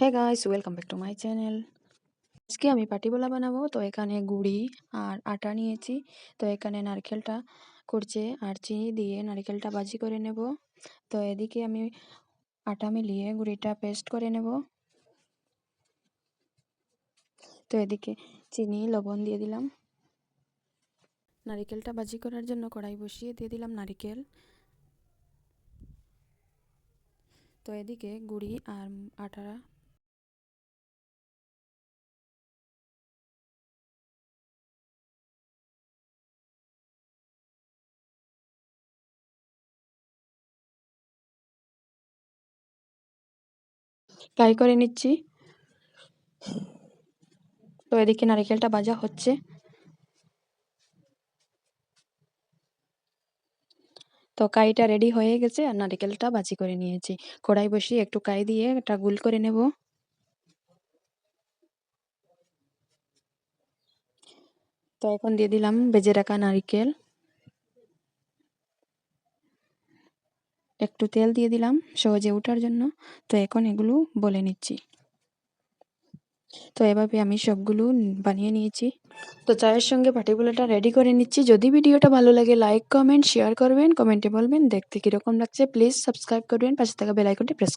Hey guys, welcome back to my channel. আজকে আমি পাটিগোলা বানাবো। তো এখানে গুড়ি আর আটা নিয়েছি। তো এখানে নারকেলটা কুড়চে আর চিনি দিয়ে নারকেলটা ভাজি করে নেব। তো এদিকে আমি আটা মিলিয়ে গুড়িটা পেস্ট করে নেব। তো এদিকে চিনি লবণ দিয়ে দিলাম। নারকেলটা ভাজি করার জন্য কড়াই বসিয়ে দিয়ে দিলাম নারকেল। তো এদিকে গুড়ি আর আটা ফ্রাই করে নিচ্ছি। তো এদিকে নারকেলটা ভাজা হচ্ছে। তো কাইটা রেডি হয়ে গেছে আর নারকেলটা ভাজি করে নিয়েছি। কড়াই বসিয়ে একটু কাই দিয়ে এটা গোল করে নেব। তো এখন দিয়ে দিলাম ভেজে রাখা নারকেল, একটু তেল দিয়ে দিলাম সহজে ওঠার জন্য। তো এখন এগুলো বলে নিচ্ছি। তো এভাবে আমি সবগুলো বানিয়ে নিয়েছি। তো চায়ের সঙ্গে পাটিগোলাটা রেডি করে নিচ্ছি। যদি ভিডিওটা ভালো লাগে লাইক কমেন্ট শেয়ার করবেন, কমেন্টে বলবেন দেখতে কীরকম লাগছে। প্লিজ সাবস্ক্রাইব করবেন, পাশে থাকা বেল আইকনটি প্রেস